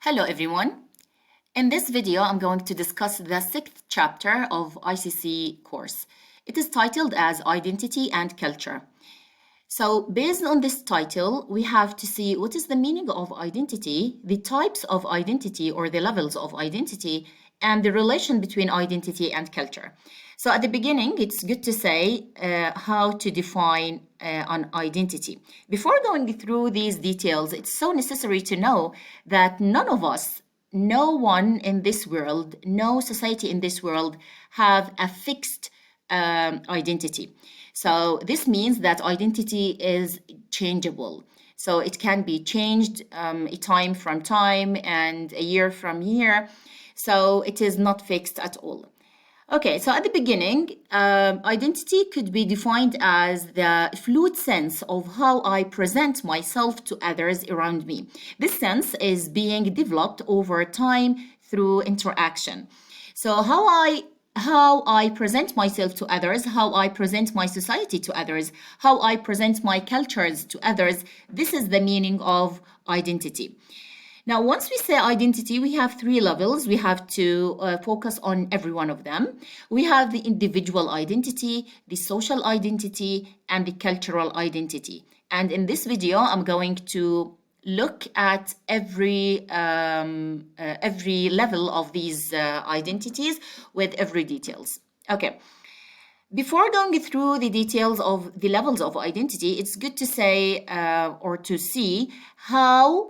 Hello everyone. In this video, I'm going to discuss the sixth chapter of ICC course. It is titled as Identity and Culture. So based on this title, we have to see what is the meaning of identity, the types of identity or the levels of identity, and the relation between identity and culture. So at the beginning, it's good to say how to define an identity. Before going through these details, it's so necessary to know that none of us, no one in this world, no society in this world have a fixed identity. So this means that identity is changeable. So it can be changed a time from time and a year from year. So it is not fixed at all. Okay, so at the beginning, identity could be defined as the fluid sense of how I present myself to others around me. This sense is being developed over time through interaction. So how I present myself to others, how I present my society to others, how I present my cultures to others, this is the meaning of identity. Now, once we say identity, we have three levels. We have to focus on every one of them. We have the individual identity, the social identity, and the cultural identity. And in this video, I'm going to look at every level of these identities with every details. Okay. Before going through the details of the levels of identity, it's good to say or to see how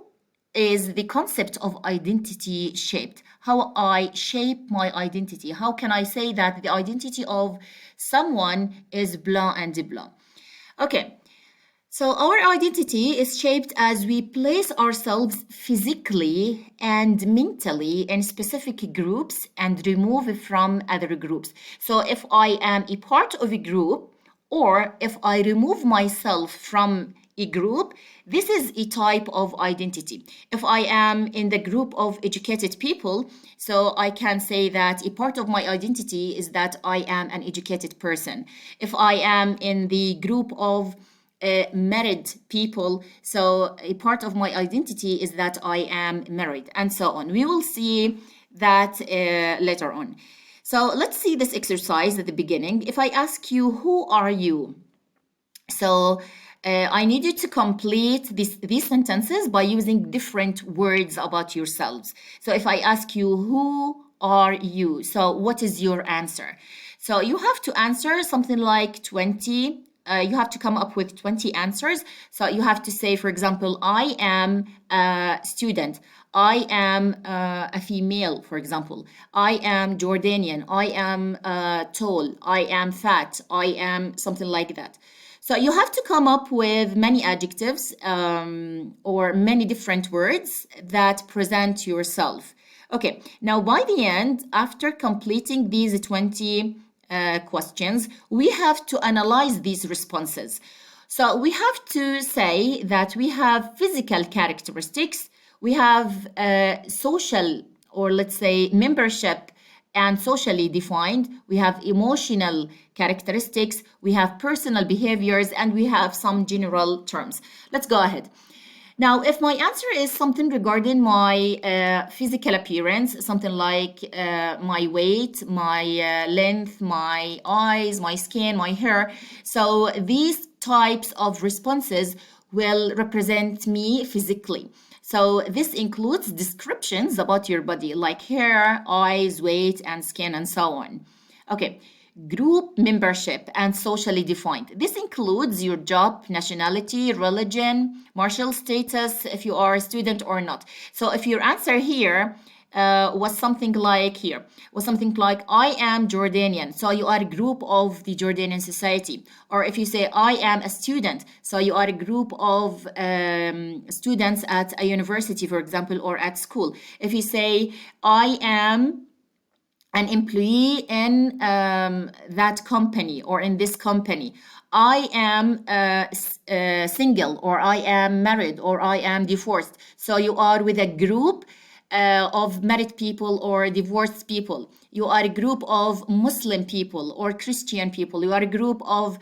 is the concept of identity shaped, how I shape my identity. How can I say that the identity of someone is blah and blah? Okay, so our identity is shaped as we place ourselves physically and mentally in specific groups and remove from other groups. So if I am a part of a group, or if I remove myself from a group, this is a type of identity. If I am in the group of educated people, so I can say that a part of my identity is that I am an educated person. If I am in the group of married people, so a part of my identity is that I am married, and so on. We will see that later on. So let's see this exercise at the beginning. If I ask you, who are you? So I need you to complete these sentences by using different words about yourselves. So if I ask you, who are you? So what is your answer? So you have to answer something like 20. You have to come up with 20 answers. So you have to say, for example, I am a student. I am a female, for example. I am Jordanian. I am tall. I am fat. I am something like that. So you have to come up with many adjectives or many different words that present yourself. Okay, now by the end, after completing these 20 questions, we have to analyze these responses. So we have to say that we have physical characteristics, we have social, or let's say membership and socially defined, we have emotional characteristics, we have personal behaviors, and we have some general terms. Let's go ahead. Now, if my answer is something regarding my physical appearance, something like my weight, my length, my eyes, my skin, my hair, so these types of responses will represent me physically. So this includes descriptions about your body, like hair, eyes, weight, and skin, and so on. Okay. Group membership and socially defined. This includes your job, nationality, religion, marital status, if you are a student or not. So if your answer here was something like I am Jordanian, so you are a group of the Jordanian society. Or if you say I am a student, so you are a group of students at a university, for example, or at school. If you say I am an employee in that company or in this company, I am single, or I am married, or I am divorced. So you are with a group of married people or divorced people. You are a group of Muslim people or Christian people. You are a group of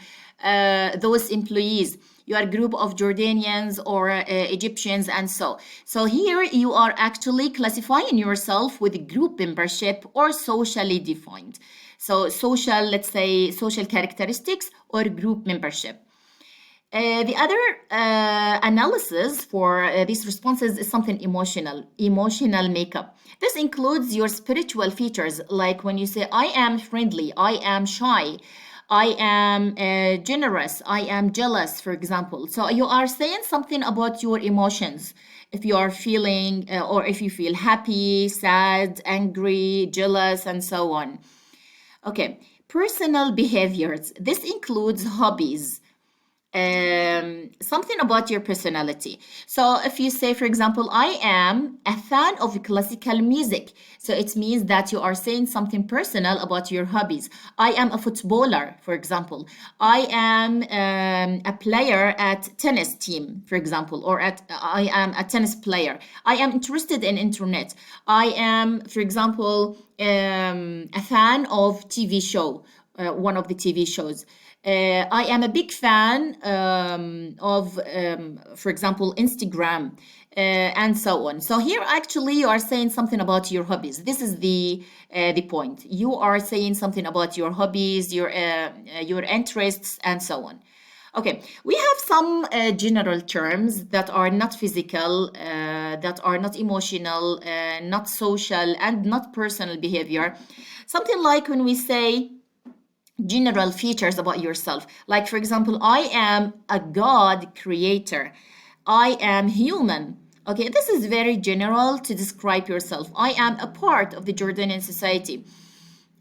those employees. you are a group of Jordanians or Egyptians, and so here you are actually classifying yourself with group membership or socially defined. So social, let's say social characteristics or group membership. The other analysis for these responses is something emotional makeup. This includes your spiritual features, like when you say, I am friendly, I am shy, I am generous, I am jealous, for example. So you are saying something about your emotions. If you are feeling, or if you feel happy, sad, angry, jealous, and so on. Okay, personal behaviors. This includes hobbies, something about your personality. So if you say, for example, I am a fan of classical music, so it means that you are saying something personal about your hobbies. I am a footballer, for example. I am a player at tennis team, for example, or I am a tennis player. I am interested in internet. I am, for example, a fan of TV show, one of the TV shows. I am a big fan of, for example, Instagram, and so on. So here, actually, you are saying something about your hobbies. This is the point. You are saying something about your hobbies, your interests, and so on. Okay, we have some general terms that are not physical, that are not emotional, not social, and not personal behavior. Something like when we say general features about yourself. Like, for example, I am a God creator. I am human. Okay, this is very general to describe yourself. I am a part of the Jordanian society.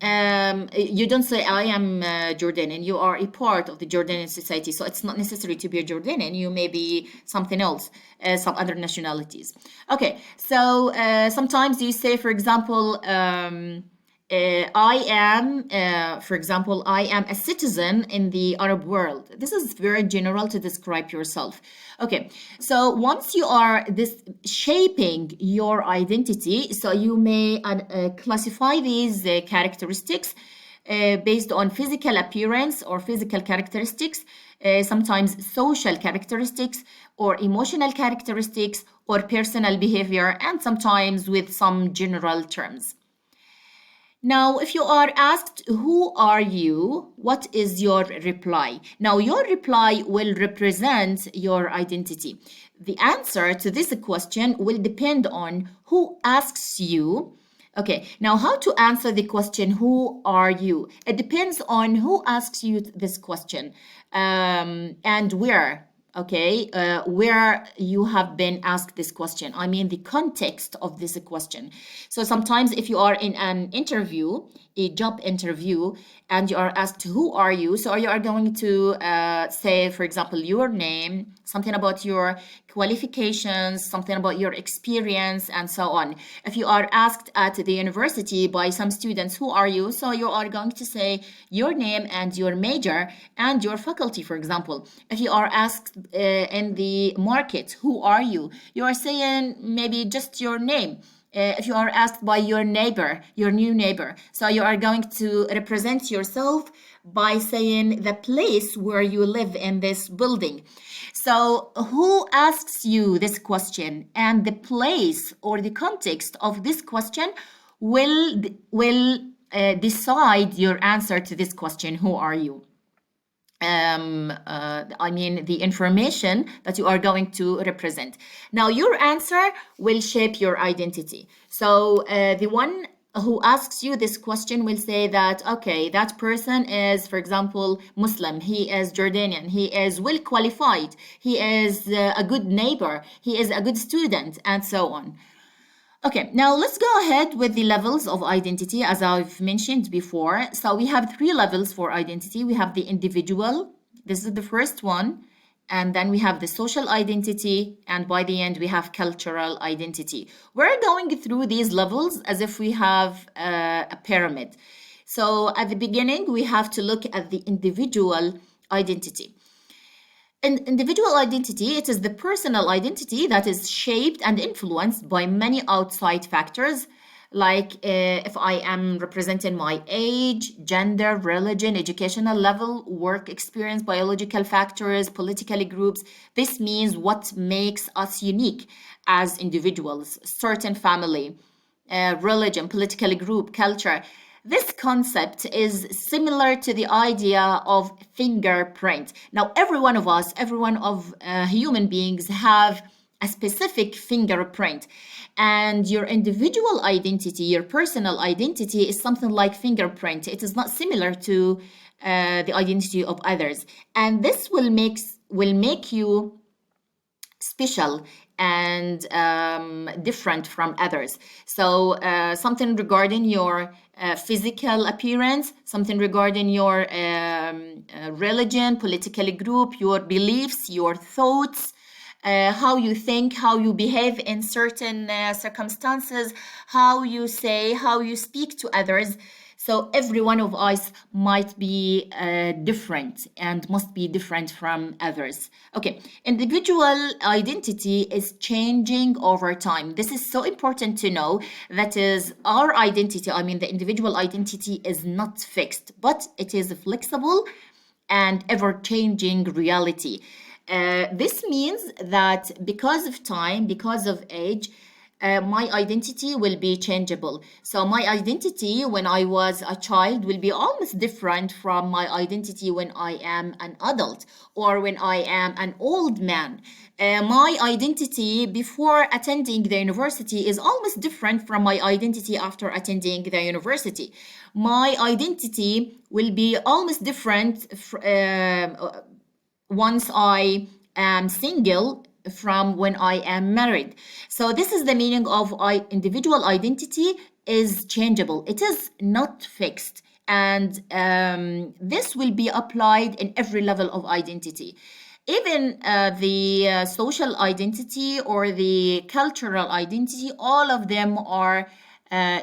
You don't say I am Jordanian. You are a part of the Jordanian society. So it's not necessary to be a Jordanian. You may be something else, some other nationalities. Okay, so sometimes you say, for example, I am, for example, I am a citizen in the Arab world. This is very general to describe yourself. Okay, so once you are this shaping your identity, so you may classify these characteristics based on physical appearance or physical characteristics, sometimes social characteristics or emotional characteristics or personal behavior, and sometimes with some general terms. Now, if you are asked, who are you? What is your reply? Now, your reply will represent your identity. The answer to this question will depend on who asks you. Okay, now how to answer the question, who are you? It depends on who asks you this question and where. Okay, where you have been asked this question. I mean, the context of this question. So sometimes if you are in an interview, a job interview, and you are asked, who are you? So you are going to say, for example, your name, something about your qualifications, something about your experience, and so on. If you are asked at the university by some students, who are you? So you are going to say your name and your major and your faculty, for example. If you are asked in the market, who are you? You are saying maybe just your name. If you are asked by your neighbor, your new neighbor, so you are going to represent yourself by saying the place where you live in this building. So who asks you this question, and the place or the context of this question will decide your answer to this question, who are you? I mean, the information that you are going to represent. Now, your answer will shape your identity. So the one who asks you this question will say that, okay, that person is, for example, Muslim, he is Jordanian, he is well qualified, he is a good neighbor, he is a good student, and so on. Okay, now let's go ahead with the levels of identity as I've mentioned before. So we have 3 levels for identity. We have the individual, this is the first one, and then we have the social identity, and by the end we have cultural identity. We're going through these levels as if we have a pyramid. So at the beginning, we have to look at the individual identity. An individual identity, it is the personal identity that is shaped and influenced by many outside factors. like if I am representing my age, gender, religion, educational level, work experience, biological factors, political groups. This means what makes us unique as individuals, certain family, religion, political group, culture. This concept is similar to the idea of fingerprint. Now, every one of us, every one of human beings have a specific fingerprint. And your individual identity, your personal identity is something like fingerprint. It is not similar to the identity of others. And this will make you special and different from others. So something regarding your physical appearance, something regarding your religion, political group, your beliefs, your thoughts, how you think, how you behave in certain circumstances, how you say, how you speak to others. So every one of us might be different and must be different from others. Okay, individual identity is changing over time. This is so important to know. That is, our identity, I mean the individual identity, is not fixed, but it is flexible and ever-changing reality. This means that because of time, because of age, my identity will be changeable. So my identity when I was a child will be almost different from my identity when I am an adult or when I am an old man. My identity before attending the university is almost different from my identity after attending the university. My identity will be almost different once I am single from when I am married. So this is the meaning of individual identity is changeable. It is not fixed. And this will be applied in every level of identity. Even the social identity or the cultural identity, all of them are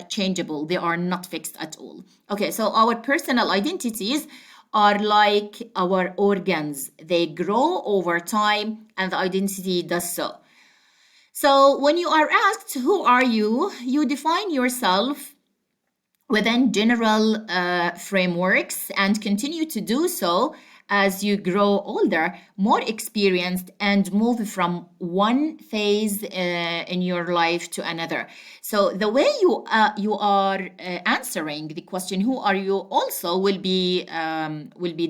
changeable. They are not fixed at all. Okay, so our personal identities are like our organs. They grow over time and the identity does so. So when you are asked, who are you? You define yourself within general frameworks and continue to do so as you grow older, more experienced, and move from one phase in your life to another. So the way you are answering the question, "Who are you?" also will be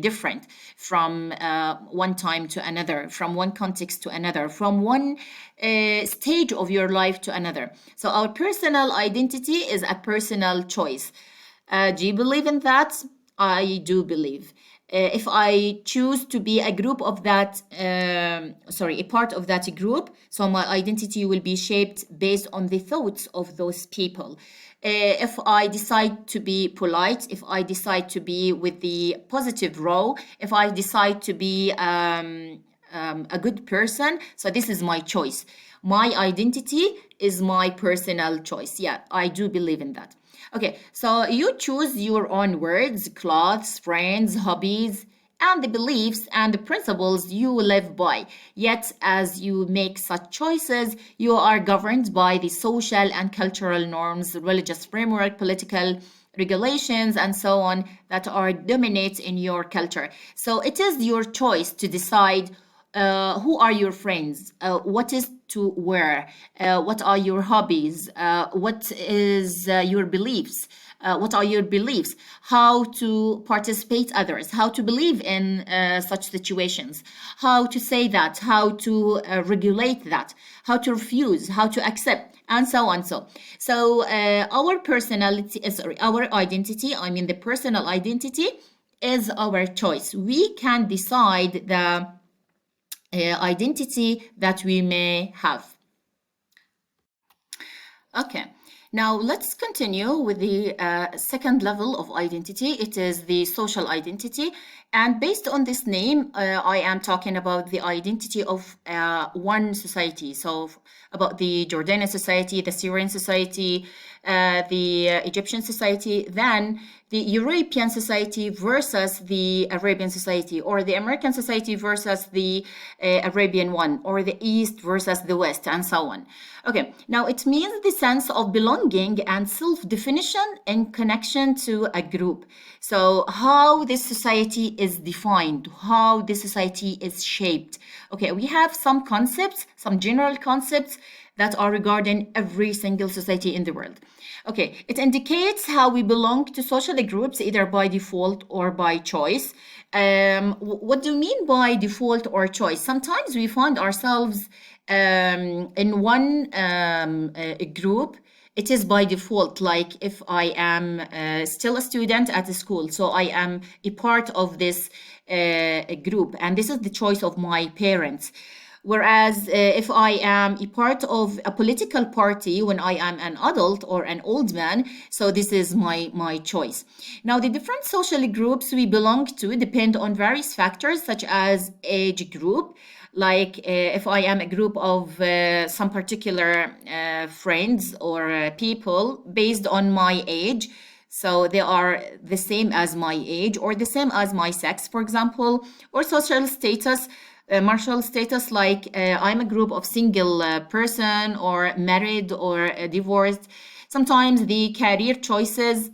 different from one time to another, from one context to another, from one stage of your life to another. So our personal identity is a personal choice. Do you believe in that? I do believe. If I choose to be a group of that, a part of that group, so my identity will be shaped based on the thoughts of those people. If I decide to be polite, if I decide to be with the positive row, if I decide to be a good person, so this is my choice. My identity is my personal choice. Yeah, I do believe in that. Okay, so you choose your own words, clothes, friends, hobbies, and the beliefs and the principles you live by. Yet, as you make such choices, you are governed by the social and cultural norms, religious framework, political regulations, and so on that are dominate in your culture. So it is your choice to decide who are your friends, what is to wear, what are your hobbies, what is your beliefs, what are your beliefs, how to participate others, how to believe in such situations, how to say that, how to regulate that, how to refuse, how to accept, and so on. So our personality, our identity, I mean the personal identity, is our choice. We can decide the identity that we may have. Okay, now let's continue with the second level of identity. It is the social identity. And based on this name, I am talking about the identity of one society. So, about the Jordanian society, the Syrian society, the Egyptian society, then the European society versus the Arabian society, or the American society versus the Arabian one, or the East versus the West, and so on. Okay, now it means the sense of belonging and self-definition in connection to a group. So how this society is defined, how this society is shaped. Okay, we have some concepts, some general concepts that are regarding every single society in the world. Okay, it indicates how we belong to social groups either by default or by choice. What do you mean by default or choice? Sometimes we find ourselves in one group. It is by default, like if I am still a student at a school, so I am a part of this group, and this is the choice of my parents. Whereas if I am a part of a political party when I am an adult or an old man, so this is my choice. Now, the different social groups we belong to depend on various factors such as age group, like if I am a group of some particular friends or people based on my age, so they are the same as my age or the same as my sex, for example, or social status, marital status, like I'm a group of single person or married or divorced. Sometimes the career choices,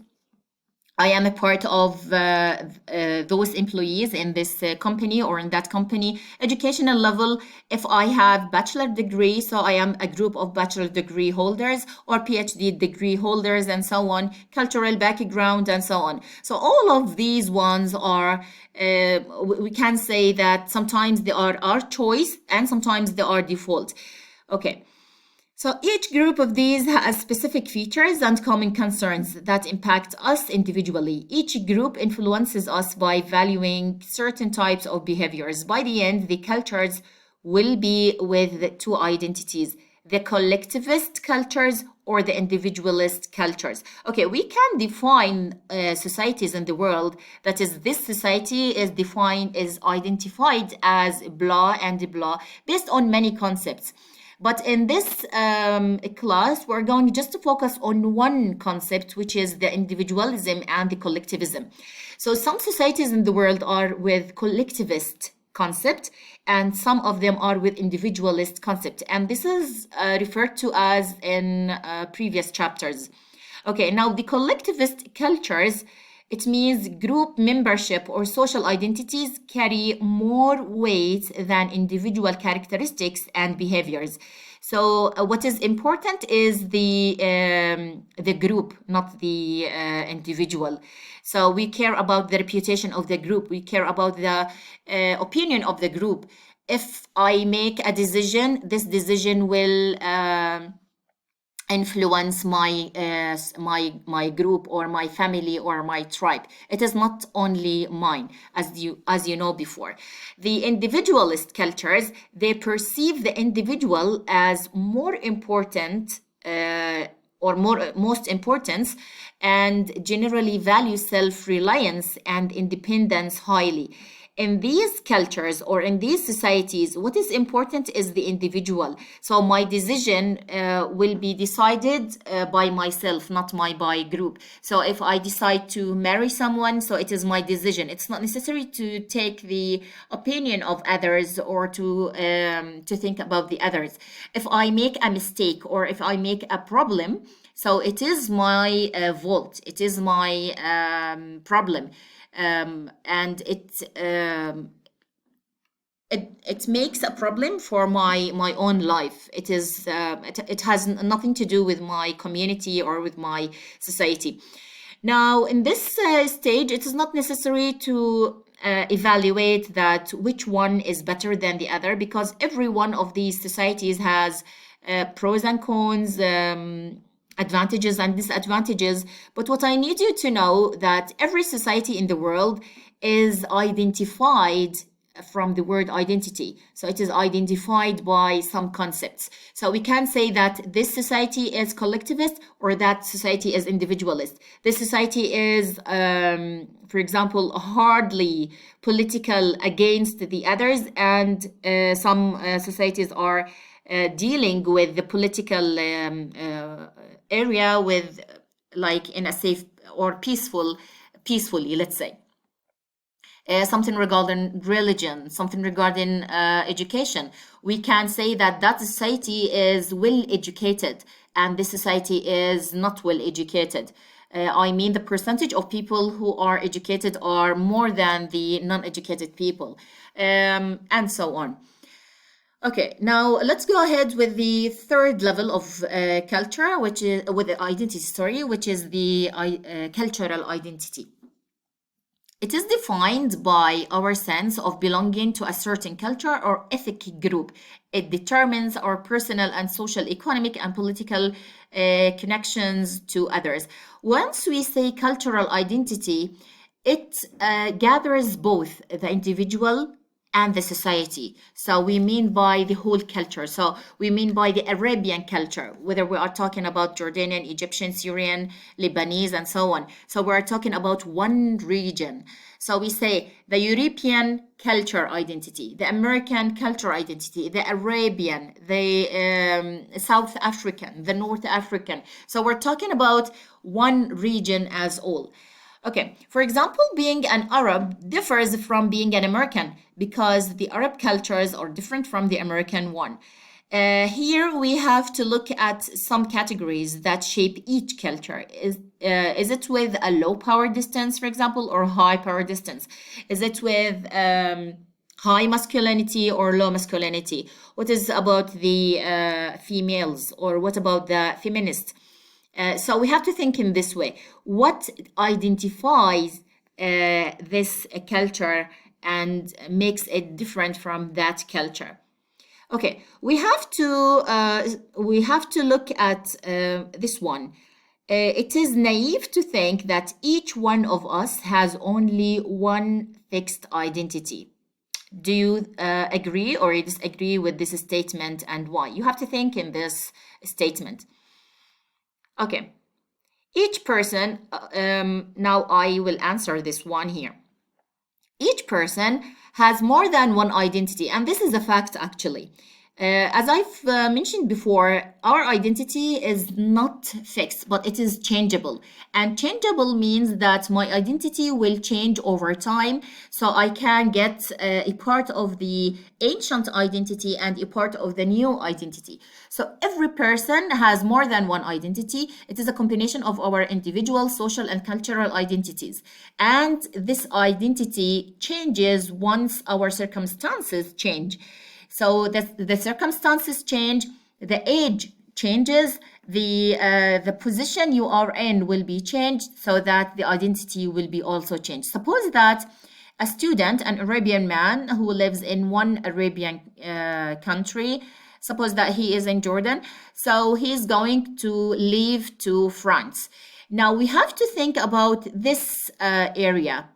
I am a part of those employees in this company or in that company. Educational level, if I have bachelor degree, so I am a group of bachelor degree holders or PhD degree holders and so on. Cultural background and so on. So all of these ones are, we can say that sometimes they are our choice and sometimes they are default. Okay. So each group of these has specific features and common concerns that impact us individually. Each group influences us by valuing certain types of behaviors. By the end, the cultures will be with two identities, the collectivist cultures or the individualist cultures. Okay, we can define societies in the world. That is, this society is defined, is identified as blah and blah based on many concepts. But in this class, we're going just to focus on one concept, which is the individualism and the collectivism. So some societies in the world are with collectivist concept, and some of them are with individualist concept. And this is referred to as in previous chapters. Okay, now the collectivist cultures, it means group membership or social identities carry more weight than individual characteristics and behaviors. So what is important is the group, not the individual. So we care about the reputation of the group. We care about the opinion of the group. If I make a decision, this decision will influence my group or my family or my tribe. It is not only mine, as you know before. The individualist cultures, they perceive the individual as more important or most importance, and generally value self-reliance and independence highly. In these cultures or in these societies, what is important is the individual. So my decision will be decided by myself, not by group. So if I decide to marry someone, so it is my decision. It's not necessary to take the opinion of others or to think about the others. If I make a mistake or if I make a problem, so it is my fault. It is my problem. And it makes a problem for my own life. It is it has nothing to do with my community or with my society. Now, in this stage, it is not necessary to evaluate that which one is better than the other, because every one of these societies has pros and cons, advantages and disadvantages. But what I need you to know that every society in the world is identified from the word identity. So it is identified by some concepts. So we can say that this society is collectivist or that society is individualist. This society is, for example, hardly political against the others, and some societies are dealing with the political area with, like, in a safe or peacefully, let's say. Something regarding religion, something regarding education. We can say that that society is well educated and this society is not well educated. I mean, the percentage of people who are educated are more than the non-educated people, and so on. Okay, now let's go ahead with the third level of culture, which is with the identity story, which is the cultural identity. It is defined by our sense of belonging to a certain culture or ethnic group. It determines our personal and social, economic, and political connections to others. Once we say cultural identity, it gathers both the individual and the society. So we mean by the whole culture. So we mean by the Arabian culture, whether we are talking about Jordanian, Egyptian, Syrian, Lebanese, and so on. So we're talking about one region. So we say the European culture identity, the American culture identity, the Arabian, the South African, the North African. So we're talking about one region as all. Okay, for example, being an Arab differs from being an American because the Arab cultures are different from the American one. Here we have to look at some categories that shape each culture. Is it with a low power distance, for example, or high power distance? Is it with high masculinity or low masculinity? What is about the females, or what about the feminists? So we have to think in this way. What identifies this culture and makes it different from that culture? Okay, we have to look at this one. It is naive to think that each one of us has only one fixed identity. Do you agree or disagree with this statement, and why? You have to think in this statement. Okay, each person, now I will answer this one here. Each person has more than one identity, and this is a fact actually. As I've mentioned before, our identity is not fixed, but it is changeable. And changeable means that my identity will change over time. So I can get a part of the ancient identity and a part of the new identity. So every person has more than one identity. It is a combination of our individual, social, and cultural identities. And this identity changes once our circumstances change. So the circumstances change, the age changes, the position you are in will be changed, so that the identity will be also changed. Suppose that a student, an Arabian man who lives in one Arabian country, suppose that he is in Jordan, so he is going to leave to France. Now we have to think about this area.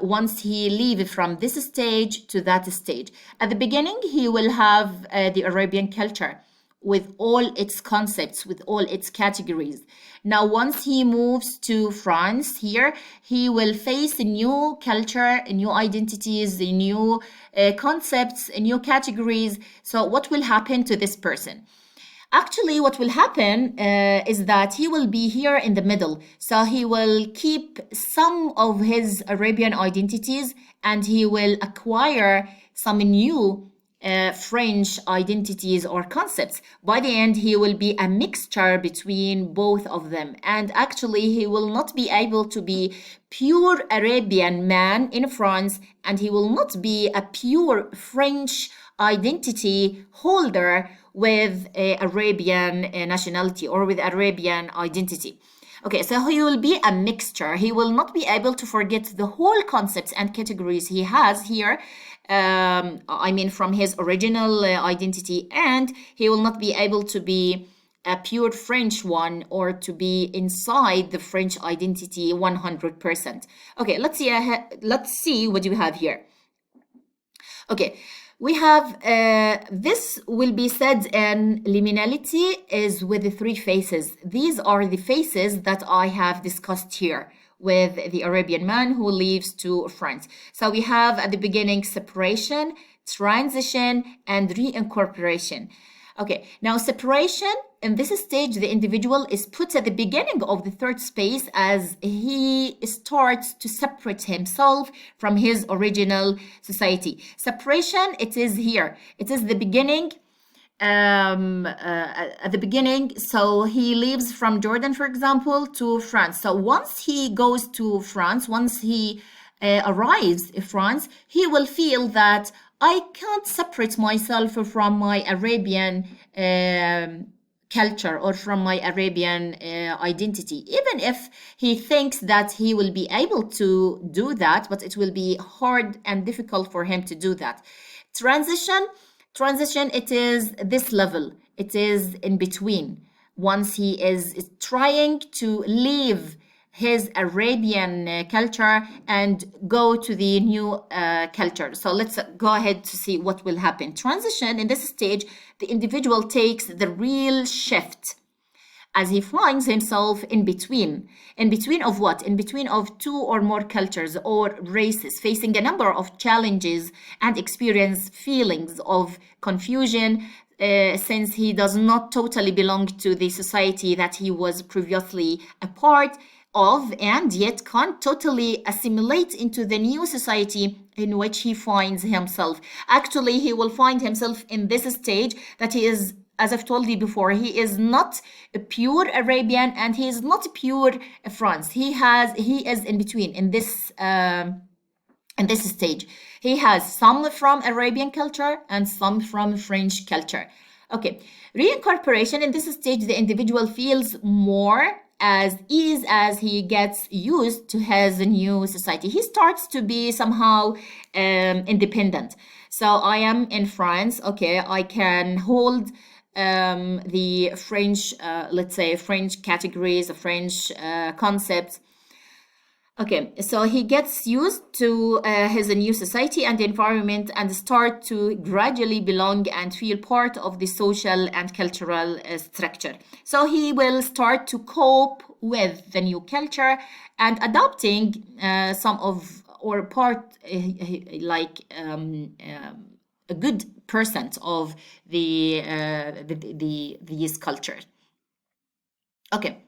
Once he leaves from this stage to that stage. At the beginning, he will have the Arabian culture with all its concepts, with all its categories. Now, once he moves to France here, he will face a new culture, new identities, new concepts, new categories. So what will happen to this person? Actually, what will happen is that he will be here in the middle. So he will keep some of his Arabian identities and he will acquire some new French identities or concepts. By the end, he will be a mixture between both of them. And actually, he will not be able to be pure Arabian man in France, and he will not be a pure French identity holder with Arabian nationality or with Arabian identity. Okay, so he will be a mixture. He will not be able to forget the whole concepts and categories he has here, I mean, from his original identity, and he will not be able to be a pure French one or to be inside the French identity 100%. Okay, let's see what you have here. Okay, we have this will be said in liminality is with the three phases. These are the phases that I have discussed here with the Arabian man who leaves to France. So we have at the beginning separation, transition, and reincorporation. Okay, now separation, in this stage, the individual is put at the beginning of the third space as he starts to separate himself from his original society. Separation, it is here. It is the beginning at the beginning. So he leaves from Jordan, for example, to France. So once he goes to France, once he arrives in France, he will feel that I can't separate myself from my Arabian culture or from my Arabian identity, even if he thinks that he will be able to do that, but it will be hard and difficult for him to do that. Transition, it is this level, it is in between. Once he is trying to leave his Arabian culture and go to the new culture. So let's go ahead to see what will happen. Transition, in this stage, the individual takes the real shift as he finds himself in between. In between of what? In between of two or more cultures or races, facing a number of challenges and experience feelings of confusion, since he does not totally belong to the society that he was previously a part of, and yet can't totally assimilate into the new society in which he finds himself. Actually, he will find himself in this stage that he is, as I've told you before, he is not a pure Arabian and he is not pure France. He is in between in this stage. He has some from Arabian culture and some from French culture. Okay, reincorporation, in this stage, the individual feels more as ease as he gets used to his new society. He starts to be somehow independent. So I am in France. Okay, I can hold the French, let's say French categories, French concepts. Okay, so he gets used to his new society and environment and start to gradually belong and feel part of the social and cultural structure. So he will start to cope with the new culture and adopting some of or part like a good percent of these cultures. Okay.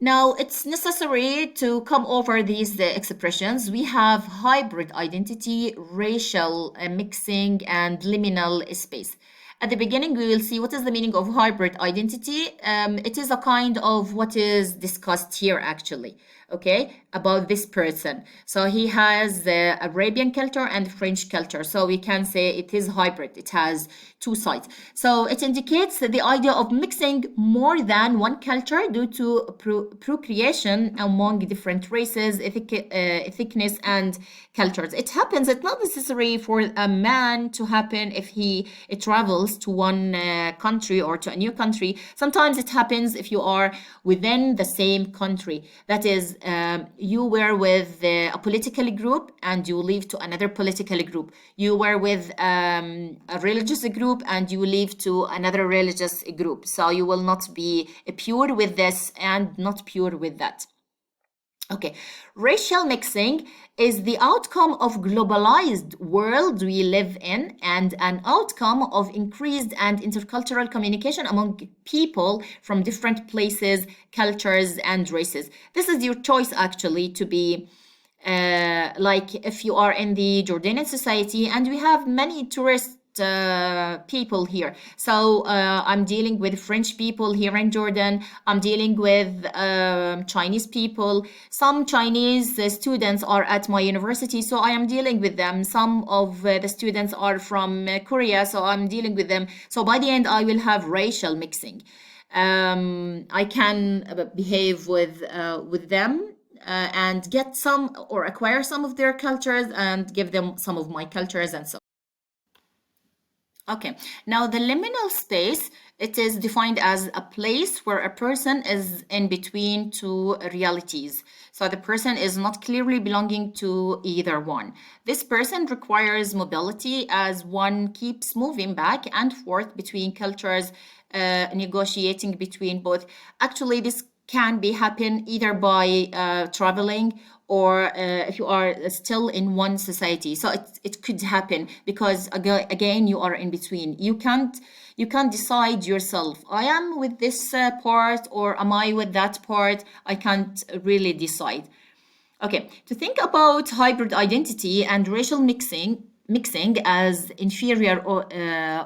Now, it's necessary to come over these expressions. We have hybrid identity, racial mixing, and liminal space. At the beginning, we will see what is the meaning of hybrid identity. It is a kind of what is discussed here, actually, okay, about this person. So he has Arabian culture and French culture. So we can say it is hybrid. It has two sides. So it indicates the idea of mixing more than one culture due to procreation among different races, ethnicness, and cultures. It happens. It's not necessary for a man to happen if he travels to one country or to a new country. Sometimes it happens if you are within the same country. That is, you were with a political group and you leave to another political group. You were with a religious group and you leave to another religious group. So you will not be pure with this and not pure with that. Okay, racial mixing is the outcome of globalized world we live in and an outcome of increased and intercultural communication among people from different places, cultures, and races. This is your choice actually to be like if you are in the Jordanian society, and we have many tourist people here. So I'm dealing with French people here in Jordan. I'm dealing with Chinese people. Some Chinese students are at my university, so I am dealing with them. Some of the students are from Korea, so I'm dealing with them. So by the end, I will have racial mixing. I can behave with them. And get some or acquire some of their cultures and give them some of my cultures and so. Okay, now the liminal space, it is defined as a place where a person is in between two realities. So the person is not clearly belonging to either one. This person requires mobility as one keeps moving back and forth between cultures, negotiating between both. Actually, this can be happen either by traveling or if you are still in one society. So it could happen because again you are in between. You can't decide yourself, I am with this part or am I with that part. I can't really decide. Okay, to think about hybrid identity and racial mixing as inferior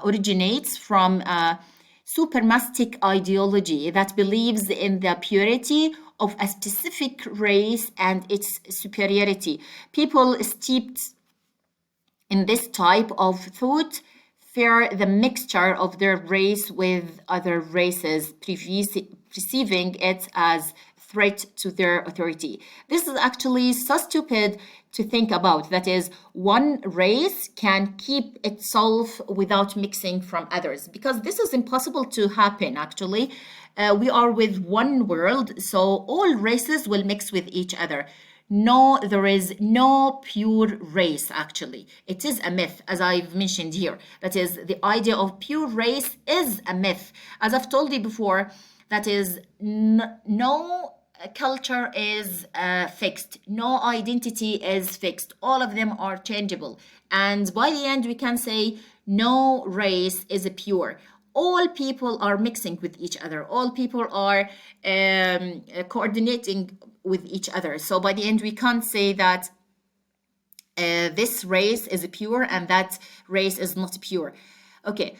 originates from a supremacistic ideology that believes in the purity of a specific race and its superiority. People steeped in this type of thought fear the mixture of their race with other races, perceiving it as threat to their authority. This is actually so stupid to think about. That is, one race can keep itself without mixing from others, because this is impossible to happen actually. We are with one world, so all races will mix with each other. No, there is no pure race actually. It is a myth, as I've mentioned here. That is, the idea of pure race is a myth. As I've told you before, that is, no culture is fixed. No identity is fixed. All of them are changeable. And by the end, we can say no race is pure. All people are mixing with each other. All people are coordinating with each other. So by the end, we can't say that this race is pure and that race is not pure. Okay,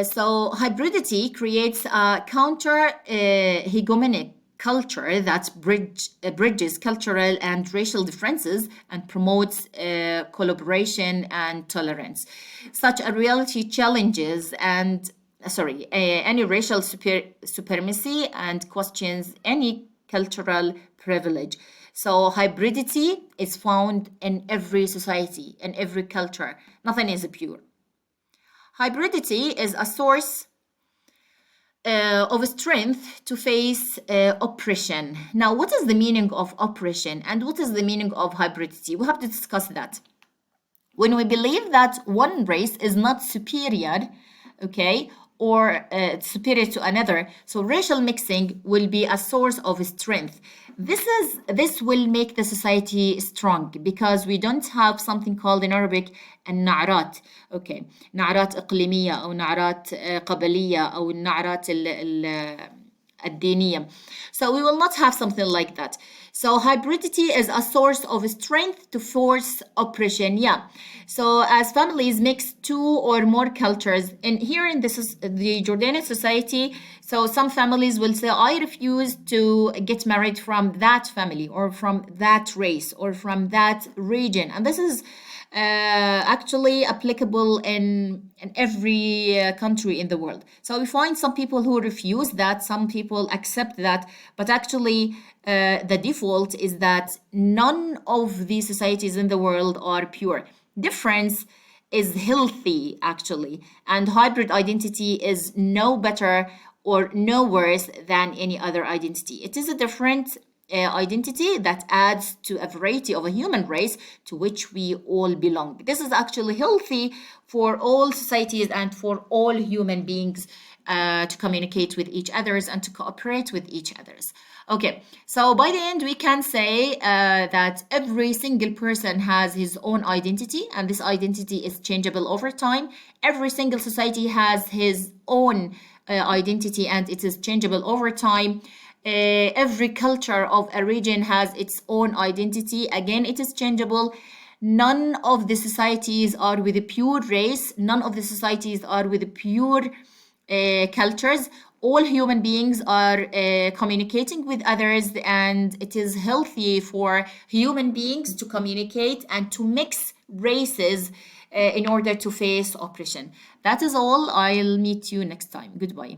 so hybridity creates a counter hegemonic culture that bridges cultural and racial differences and promotes collaboration and tolerance. Such a reality challenges any racial supremacy and questions any cultural privilege. So hybridity is found in every society, in every culture. Nothing is pure. Hybridity is a source of strength to face oppression. Now, what is the meaning of oppression and what is the meaning of hybridity? We have to discuss that. When we believe that one race is not superior, okay, or superior to another, so racial mixing will be a source of strength. This will make the society strong because we don't have something called in Arabic النعرات. Okay, نعرات إقليمية أو نعرات قبلية أو النعرات الدينية. So we will not have something like that. So hybridity is a source of strength to force oppression. Yeah. So as families mix two or more cultures, and here in the Jordanian society, so some families will say, I refuse to get married from that family or from that race or from that region. And this is actually applicable in every country in the world. So we find some people who refuse that, some people accept that, but actually the default is that none of these societies in the world are pure. Difference is healthy actually, and hybrid identity is no better or no worse than any other identity. It is a different identity that adds to a variety of a human race to which we all belong. This is actually healthy for all societies and for all human beings to communicate with each others and to cooperate with each others. Okay, so by the end, we can say that every single person has his own identity, and this identity is changeable over time. Every single society has his own identity, and it is changeable over time. Every culture of a region has its own identity. Again, it is changeable. None of the societies are with a pure race. None of the societies are with pure cultures. All human beings are communicating with others, and it is healthy for human beings to communicate and to mix races in order to face oppression. That is all. I'll meet you next time. Goodbye.